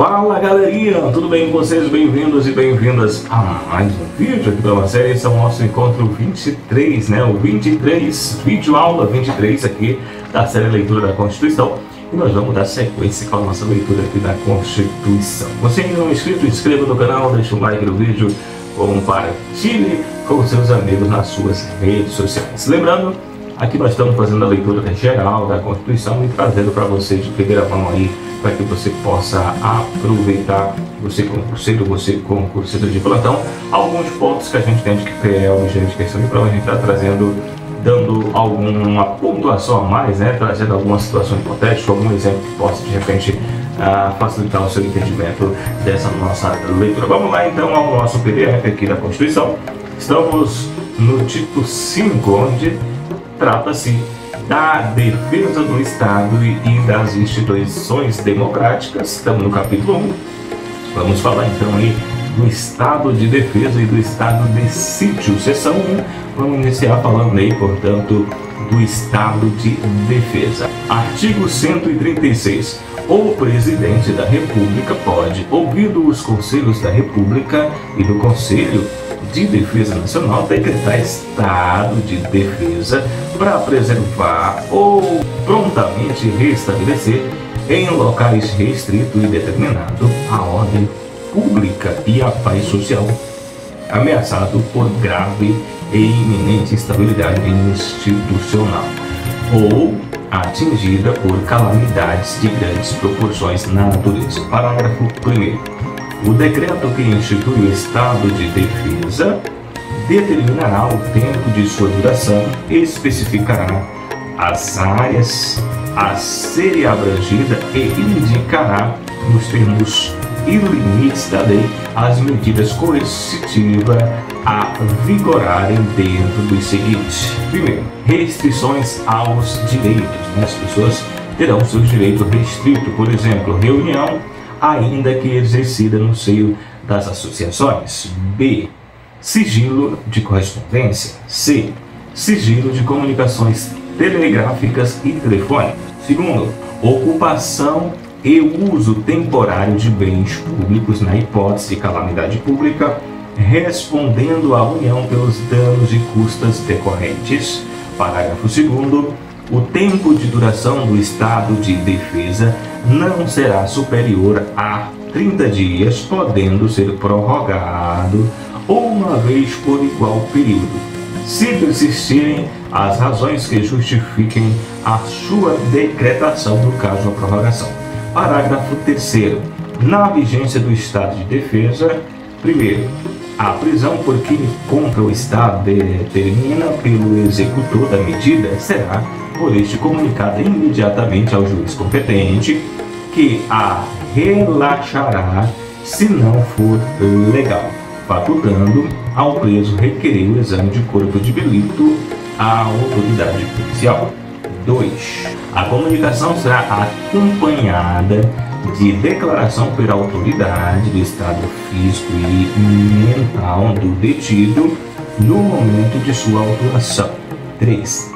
Fala galerinha, tudo bem com vocês? Bem-vindos e bem-vindas a mais um vídeo aqui para uma série. Esse é o nosso encontro 23, né? O 23, vídeo aula 23 aqui da série Leitura da Constituição. E nós vamos dar sequência com a nossa leitura aqui da Constituição. Você ainda não é inscrito, inscreva no canal, deixa um like no vídeo, compartilhe com seus amigos nas suas redes sociais. Lembrando, aqui nós estamos fazendo a leitura geral da Constituição e trazendo para você de primeira mão aí, para que você possa aproveitar, você concurseiro, você concurseiro de plantão, alguns pontos que a gente tem que é objeto de questão de prova. A gente está trazendo, dando alguma pontuação a mais, né? Trazendo alguma situação hipotética, algum exemplo que possa de repente facilitar o seu entendimento dessa nossa leitura. Vamos lá então ao nosso PDF aqui da Constituição. Estamos no título 5, onde trata-se da defesa do Estado e das instituições democráticas. Estamos no capítulo 1. Vamos falar então aí do Estado de defesa e do Estado de sítio. Seção 1. Vamos iniciar falando aí, portanto, do Estado de defesa. Artigo 136. O Presidente da República pode, ouvido os Conselhos da República e do Conselho de Defesa Nacional, decretar estado de defesa para preservar ou prontamente restabelecer em locais restrito e determinado a ordem pública e a paz social, ameaçado por grave e iminente instabilidade institucional ou atingida por calamidades de grandes proporções na natureza. Parágrafo 1º. O decreto que institui o estado de defesa determinará o tempo de sua duração e especificará as áreas a serem abrangidas e indicará, nos termos e limites da lei, as medidas coercitivas a vigorarem dentro dos seguintes. Primeiro, restrições aos direitos. As pessoas terão seus direitos restritos, por exemplo, reunião, ainda que exercida no seio das associações. B. Sigilo de correspondência. C. Sigilo de comunicações telegráficas e telefônicas. Segundo, ocupação e uso temporário de bens públicos na hipótese de calamidade pública, respondendo à União pelos danos e custas decorrentes. Parágrafo 2º. O tempo de duração do estado de defesa não será superior a 30 dias, podendo ser prorrogado uma vez por igual período, se persistirem as razões que justifiquem a sua decretação no caso da prorrogação. Parágrafo 3º. Na vigência do estado de defesa, primeiro, a prisão por crime contra o Estado determina pelo executor da medida será por este comunicada imediatamente ao juiz competente, que a relaxará se não for legal, facultando ao preso requerer o exame de corpo de delito à autoridade policial. 2. A comunicação será acompanhada de declaração pela autoridade do estado físico e mental do detido no momento de sua autuação. 3.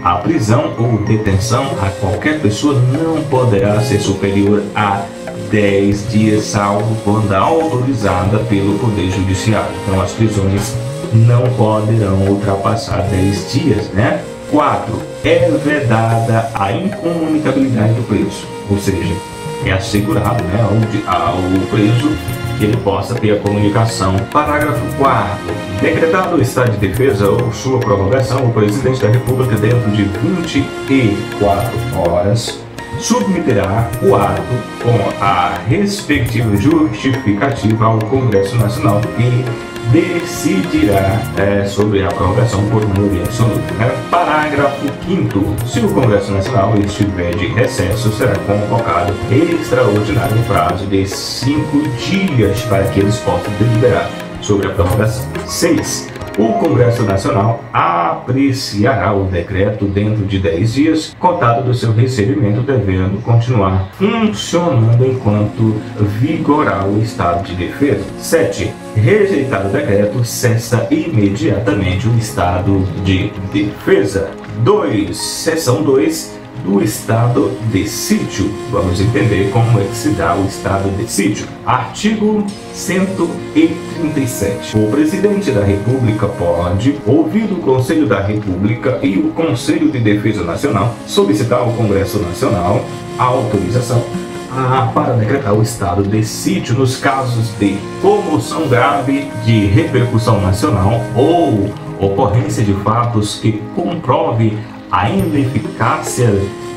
A prisão ou detenção a qualquer pessoa não poderá ser superior a 10 dias, salvo quando autorizada pelo Poder Judiciário. Então as prisões não poderão ultrapassar 10 dias, né? 4. É vedada a incomunicabilidade do preso, ou seja, é assegurado, né, ao preso que ele possa ter a comunicação. Parágrafo 4º. Decretado o estado de defesa ou sua prorrogação, o Presidente da República, dentro de 24 horas, submeterá o ato com a respectiva justificativa ao Congresso Nacional, que decidirá sobre a prorrogação por maioria absoluta. Parágrafo 5º. Se o Congresso Nacional estiver de recesso, será convocado extraordinário no prazo de 5 dias para que eles possam deliberar sobre a prorrogação. 6. O Congresso Nacional apreciará o decreto dentro de 10 dias, contado do seu recebimento, devendo continuar funcionando enquanto vigorar o estado de defesa. 7. Rejeitado o decreto, cessa imediatamente o estado de defesa. 2. Seção 2. do estado de sítio. Vamos entender como é que se dá o estado de sítio. Artigo 137. O presidente da República pode, ouvido o Conselho da República e o Conselho de Defesa Nacional, solicitar ao Congresso Nacional a autorização para decretar o estado de sítio nos casos de comoção grave de repercussão nacional ou ocorrência de fatos que comprove a ineficácia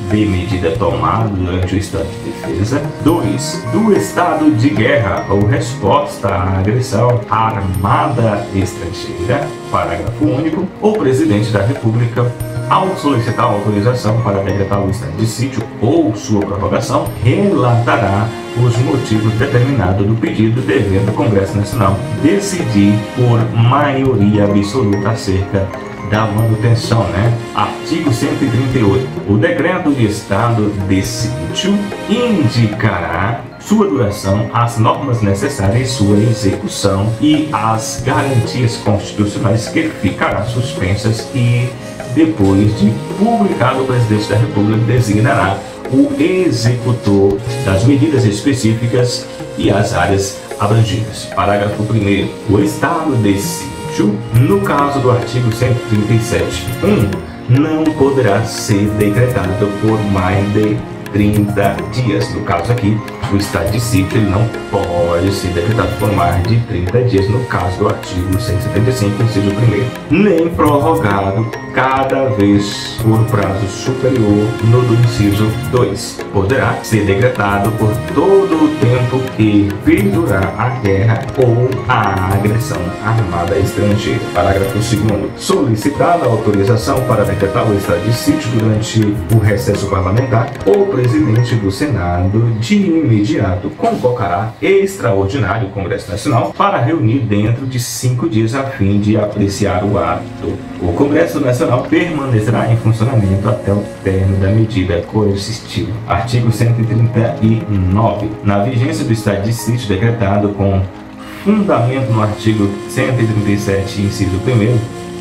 de medida tomada durante o estado de defesa. 2. Do estado de guerra ou resposta à agressão armada estrangeira. Parágrafo único. O presidente da República, ao solicitar autorização para decretar o estado de sítio ou sua prorrogação, relatará os motivos determinados do pedido, devendo o Congresso Nacional decidir por maioria absoluta acerca da manutenção, Artigo 138. O decreto de estado de sítio indicará sua duração, as normas necessárias em sua execução e as garantias constitucionais que ficarão suspensas e, depois de publicado, o presidente da República designará o executor das medidas específicas e as áreas abrangidas. Parágrafo 1º. O estado de sítio, no caso do artigo 137.1, não poderá ser decretado por mais de 30 dias. No caso aqui, o estado de sítio ele não pode ser decretado por mais de 30 dias, no caso do artigo 175, inciso 1º, nem prorrogado cada vez por prazo superior no do inciso 2. Poderá ser decretado por todo o tempo que perdurar a guerra ou a agressão armada estrangeira. Parágrafo 2º. Solicitada a autorização para decretar o estado de sítio durante o recesso parlamentar, o presidente do Senado de imediato convocará extraordinário Congresso Nacional para reunir dentro de 5 dias a fim de apreciar o ato. O Congresso Nacional permanecerá em funcionamento até o término da medida coercitiva. Artigo 139. Na vigência do estado de sítio decretado com fundamento no artigo 137, inciso 1º,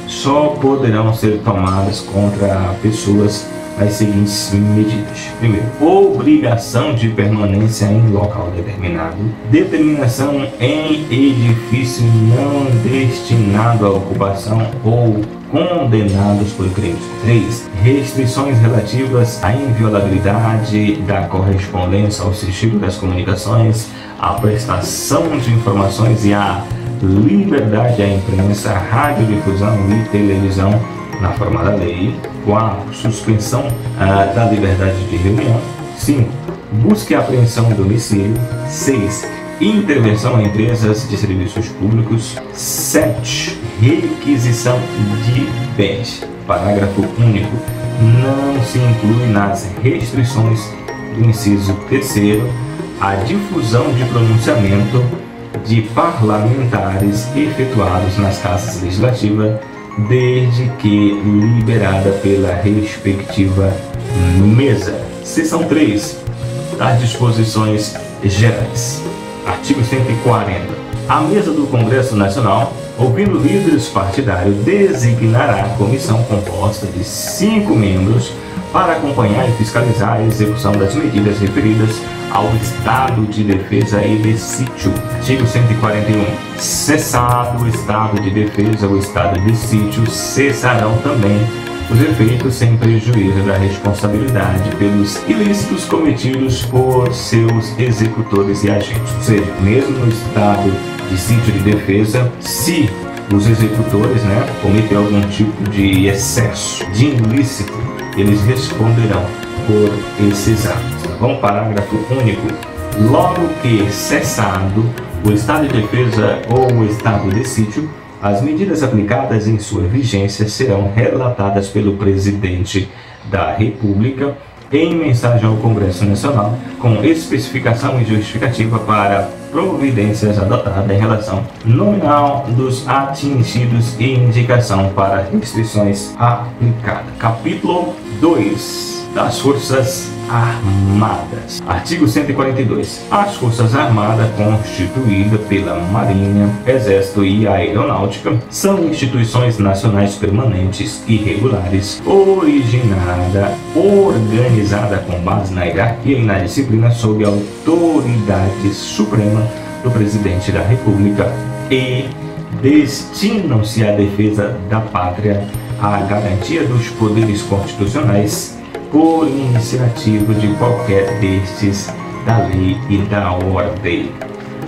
só poderão ser tomadas contra pessoas as seguintes medidas. Primeiro, obrigação de permanência em local determinado, determinação em edifício não destinado à ocupação ou condenados por crimes. 3. Restrições relativas à inviolabilidade da correspondência, ao sigilo das comunicações, à prestação de informações e à liberdade da imprensa, radiodifusão e televisão na forma da lei. 4. Suspensão da liberdade de reunião. 5. Busca e apreensão em domicílio. 6. Intervenção em empresas de serviços públicos. 7. Requisição de bens. Parágrafo único. Não se inclui nas restrições do inciso 3º a difusão de pronunciamento de parlamentares efetuados nas casas legislativas, desde que liberada pela respectiva mesa. Seção 3 das disposições gerais. Artigo 140. A mesa do Congresso Nacional, ouvindo líderes partidários, designará comissão composta de 5 membros para acompanhar e fiscalizar a execução das medidas referidas ao estado de defesa e de sítio. Artigo 141. Cessado o estado de defesa ou estado de sítio, cessarão também os efeitos sem prejuízo da responsabilidade pelos ilícitos cometidos por seus executores e agentes. Ou seja, mesmo no estado de sítio de defesa, se os executores cometerem algum tipo de excesso, de ilícito, eles responderão por esses atos. Vamos, parágrafo único. Logo que cessado o estado de defesa ou o estado de sítio, as medidas aplicadas em sua vigência serão relatadas pelo presidente da República em mensagem ao Congresso Nacional, com especificação e justificativa para providências adotadas em relação nominal dos atingidos e indicação para restrições aplicadas. Capítulo 2. das Forças Armadas. Artigo 142. As Forças Armadas, constituídas pela Marinha, Exército e Aeronáutica, são instituições nacionais permanentes e regulares, organizada com base na hierarquia e na disciplina sob a autoridade suprema do Presidente da República e destinam-se à defesa da pátria, à garantia dos poderes constitucionais, por iniciativa de qualquer destes, da lei e da ordem.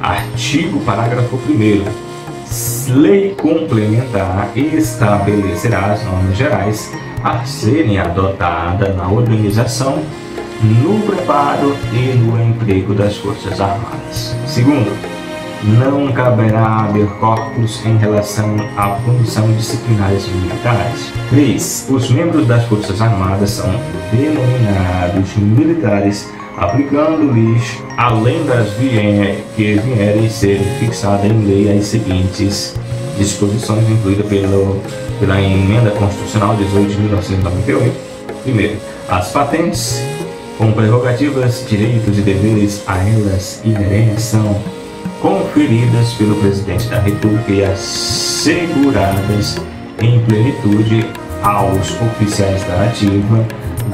Artigo parágrafo 1º. Lei complementar estabelecerá as normas gerais a serem adotadas na organização, no preparo e no emprego das Forças Armadas. Segundo, não caberá haver corpos em relação à punição disciplinares militares. 3. Os membros das Forças Armadas são denominados militares, aplicando-lhes, além das que vierem ser fixadas em lei, as seguintes disposições incluídas pela Emenda Constitucional 18 de 1998. Primeiro, as patentes, com prerrogativas, direitos e deveres a elas inerentes, são conferidas pelo Presidente da República e asseguradas em plenitude aos oficiais da ativa,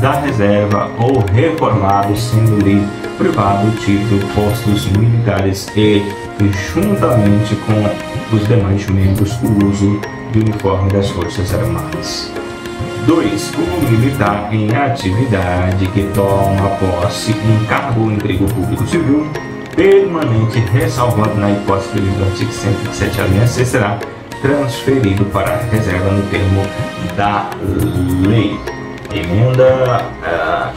da reserva ou reformados, sendo-lhe privado o título, postos militares e, juntamente com os demais membros, o uso do uniforme das Forças Armadas. 2. O militar em atividade que toma posse em cargo ou emprego público civil permanente, ressalvado na hipótese prevista do artigo 107, alínea C, será transferido para a reserva no termo da lei. Emenda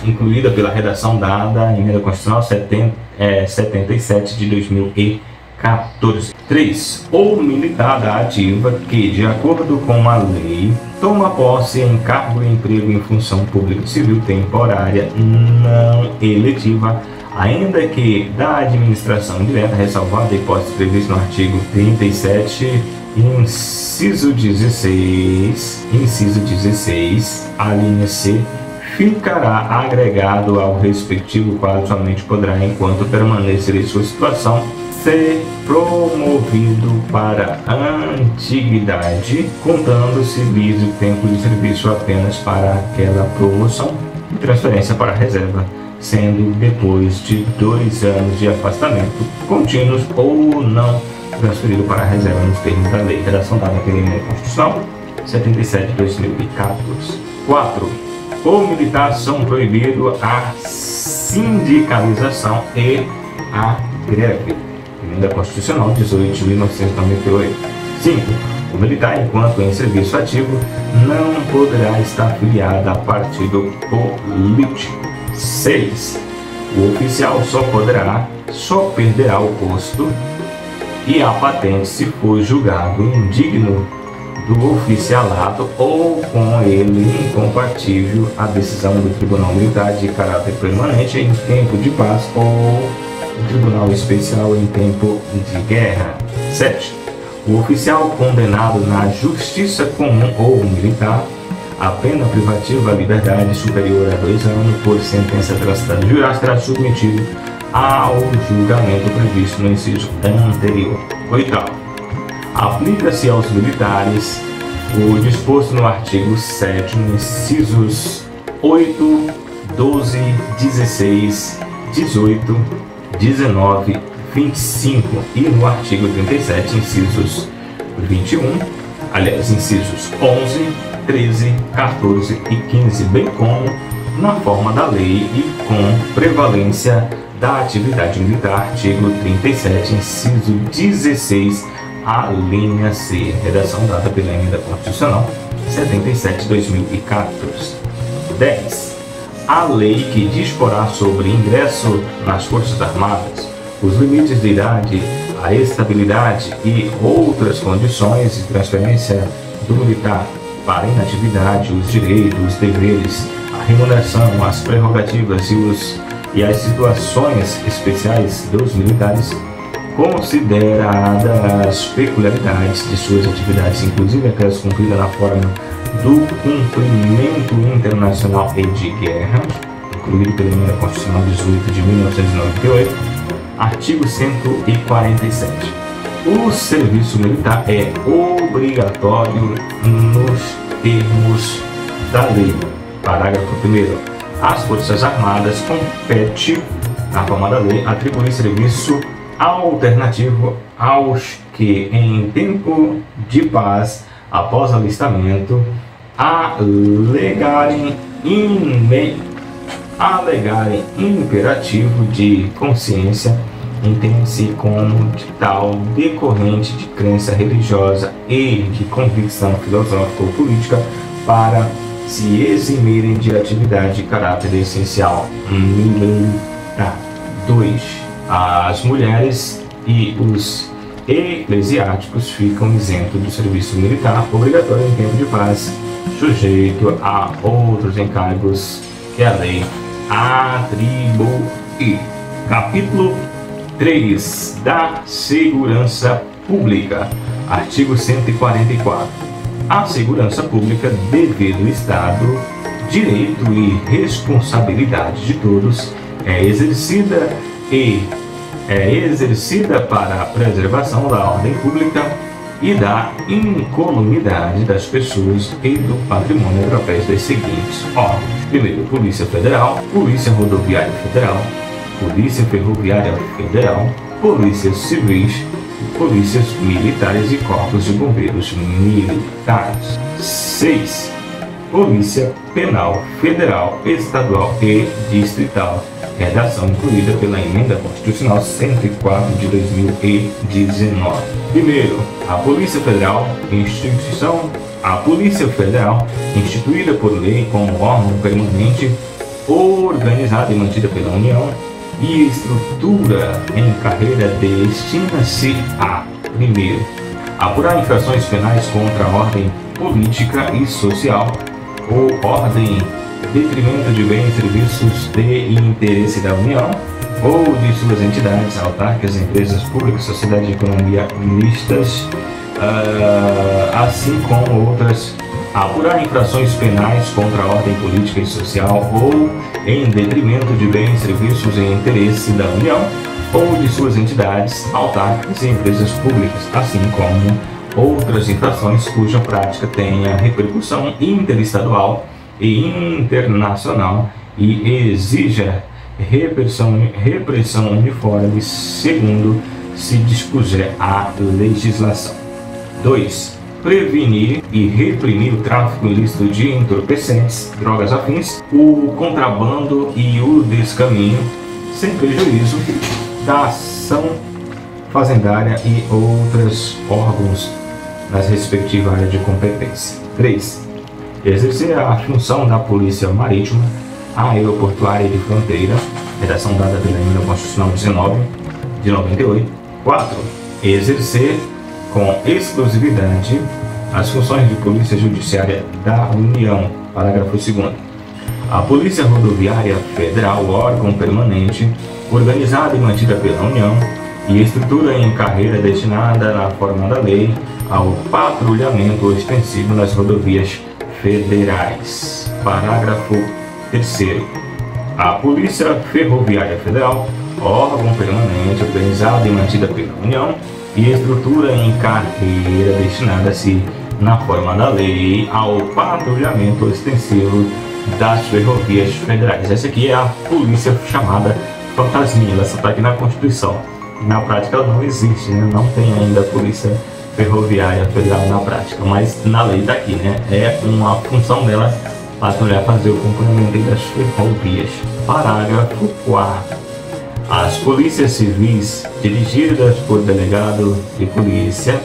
incluída pela redação dada, Emenda Constitucional 77 de 2014. 3. O militar da ativa que, de acordo com a lei, toma posse em cargo e emprego em função pública civil temporária não eletiva, ainda que da administração direta, ressalvada a hipótese prevista no artigo 37, inciso 16, a linha C, ficará agregado ao respectivo quadro, somente poderá, enquanto permanecer em sua situação, ser promovido para a antiguidade, contando-se-lhe o tempo de serviço apenas para aquela promoção e transferência para a reserva, sendo depois de 2 anos de afastamento contínuos ou não transferido para a reserva nos termos da lei. Redação dada pela Emenda Constitucional 77 de 2014. 4. O militar são proibidos a sindicalização e a greve. Emenda Constitucional 18 de 1998. 5. O militar, enquanto em serviço ativo, não poderá estar afiliado a partido político. 6. O oficial só perderá o posto e a patente se for julgado indigno do oficialato ou com ele incompatível a decisão do Tribunal Militar de caráter permanente em tempo de paz ou do Tribunal Especial em tempo de guerra. 7. O oficial condenado na Justiça Comum ou militar a pena privativa à liberdade superior a 2 anos por sentença transitada em jurados será submetido ao julgamento previsto no inciso anterior. 8. Aplica-se aos militares o disposto no artigo 7º, incisos 8, 12, 16, 18, 19, 25 e no artigo 37, incisos 21, incisos 11, 13, 14 e 15, bem como na forma da lei e com prevalência da atividade militar, artigo 37, inciso 16, a linha C, redação dada pela Emenda Constitucional 77 de 2014. 10. A lei que disporá sobre ingresso nas Forças Armadas, os limites de idade, a estabilidade e outras condições de transferência do militar para a inatividade, os direitos, os deveres, a remuneração, as prerrogativas e as situações especiais dos militares, consideradas as peculiaridades de suas atividades, inclusive aquelas cumpridas na forma do cumprimento internacional e de guerra, incluído pela Emenda Constitucional 18 de 1998, artigo 147. O serviço militar é obrigatório nos termos da lei. Parágrafo 1º. Às Forças Armadas compete, na forma da lei, atribuir serviço alternativo aos que, em tempo de paz, após alistamento, alegarem imperativo de consciência, entende-se como de tal decorrente de crença religiosa e de convicção filosófica ou política, para se eximirem de atividade de caráter essencial militar. 2. As mulheres e os eclesiásticos ficam isentos do serviço militar obrigatório em tempo de paz, sujeito a outros encargos que a lei atribui. Capítulo 3 da Segurança Pública. Artigo 144. A segurança pública, dever do Estado, direito e responsabilidade de todos, é exercida para a preservação da ordem pública e da incolumidade das pessoas e do patrimônio através das seguintes órgãos. Primeiro, Polícia Federal, Polícia Rodoviária Federal, Polícia Ferroviária Federal, Polícias Civis, Polícias Militares e Corpos de Bombeiros Militares. 6. Polícia Penal Federal, Estadual e Distrital. Redação incluída pela Emenda Constitucional 104 de 2019. Primeiro, a Polícia Federal, instituída por lei como órgão permanente, organizada e mantida pela União, e estrutura em carreira destina-se a: primeiro, apurar infrações penais contra a ordem política e social ou ordem, detrimento de bens e serviços de interesse da União ou de suas entidades, autárquicas, empresas públicas, sociedade de economia mistas, assim como outras. Apurar infrações penais contra a ordem política e social ou em detrimento de bens, serviços em interesse da União ou de suas entidades, autárquicas e empresas públicas, assim como outras infrações cuja prática tenha repercussão interestadual e internacional e exija repressão uniforme, segundo se dispuser a legislação. 2. Prevenir e reprimir o tráfico ilícito de entorpecentes, drogas afins, o contrabando e o descaminho, sem prejuízo da ação fazendária e outros órgãos nas respectivas áreas de competência. 3. Exercer a função da Polícia Marítima, Aeroportuária e de Fronteira, redação dada pela Emenda Constitucional 19 de 98. 4. Exercer com exclusividade as funções de Polícia Judiciária da União. Parágrafo 2º. A Polícia Rodoviária Federal, órgão permanente, organizada e mantida pela União, e estrutura em carreira destinada, na forma da lei, ao patrulhamento ostensivo nas rodovias federais. Parágrafo 3º. A Polícia Ferroviária Federal, órgão permanente, organizada e mantida pela União, e estrutura em carreira destinada-se, na forma da lei, ao patrulhamento ostensivo das ferrovias federais. Essa aqui é a polícia chamada fantasminha, ela só está aqui na Constituição. Na prática ela não existe, né? Não tem ainda a Polícia Ferroviária Federal na prática, mas na lei está aqui, né? É uma função dela patrulhar, fazer o acompanhamento das ferrovias. Parágrafo 4º. As polícias civis, dirigidas por delegado de polícia,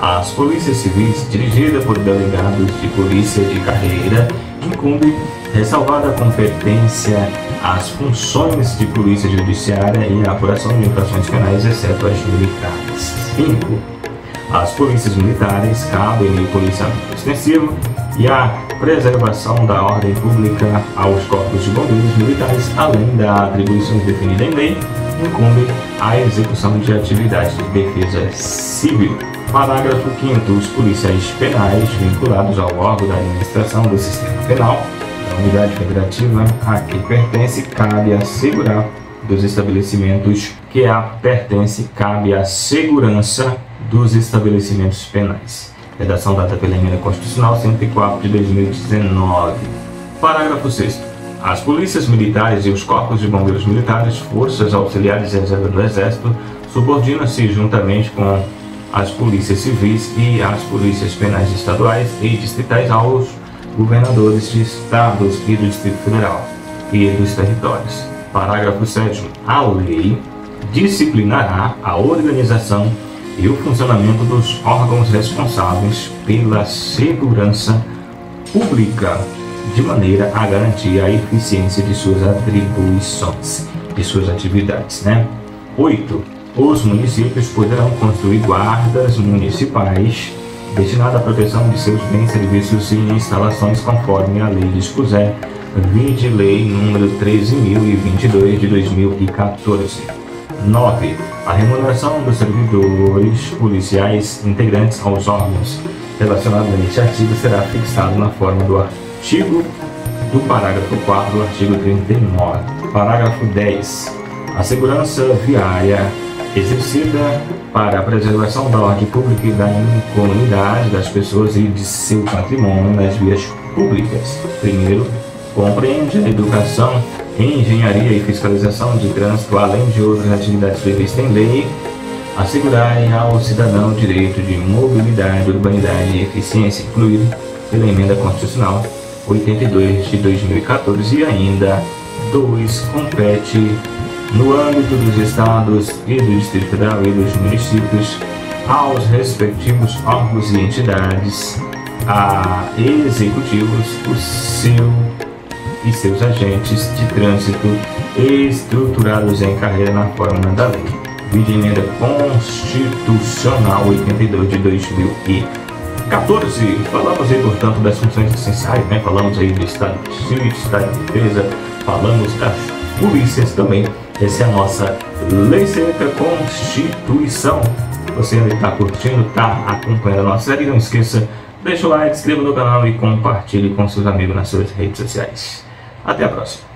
as polícias civis, dirigidas por delegados de polícia de carreira, incumbe, ressalvada a competência, as funções de polícia judiciária e a apuração de infrações penais, exceto as militares. 5. As polícias militares cabem o policiamento extensivo e a preservação da ordem pública aos corpos de bombeiros militares, além da atribuição definida em lei, incumbe a execução de atividades de defesa civil. Parágrafo 5º. Os policiais penais vinculados ao órgão da administração do sistema penal, unidade federativa a que pertence cabe assegurar dos estabelecimentos que a pertence cabe a segurança dos estabelecimentos penais. Redação dada pela Emenda Constitucional 104 de 2019. Parágrafo 6º. As polícias militares e os corpos de bombeiros militares, forças auxiliares e reserva do Exército, subordinam-se juntamente com as polícias civis e as polícias penais estaduais e distritais aos governadores de estados e do Distrito Federal e dos territórios. Parágrafo 7º. A lei disciplinará a organização e o funcionamento dos órgãos responsáveis pela segurança pública, de maneira a garantir a eficiência de suas atribuições, de suas atividades, 8. Os municípios poderão construir guardas municipais destinadas à proteção de seus bens, serviços e instalações conforme a lei dispuser, vide lei número 13.022 de 2014. 9. A remuneração dos servidores policiais integrantes aos órgãos relacionados a este artigo será fixada na forma do artigo do parágrafo 4º do artigo 39. Parágrafo 10. A segurança viária exercida para a preservação da ordem pública e da incolumidade das pessoas e de seu patrimônio nas vias públicas. Primeiro, compreende a educação, engenharia e fiscalização de trânsito, além de outras atividades previstas em lei, assegurarem ao cidadão o direito de mobilidade, urbanidade e eficiência, incluído pela Emenda Constitucional 82 de 2014, e ainda 2. Compete, no âmbito dos estados e do Distrito Federal e dos municípios, aos respectivos órgãos e entidades executivos e seus agentes de trânsito estruturados em carreira na forma da lei. Vide Emenda Constitucional 82 de 2014. Falamos aí, portanto, das funções essenciais, Falamos aí do Estado de Justiça, Estado de Defesa, falamos das polícias também. Essa é a nossa Lei Seca Constituição. Você ainda está curtindo, está acompanhando a nossa série? Não esqueça, deixa o like, inscreva no canal e compartilhe com seus amigos nas suas redes sociais. Até a próxima.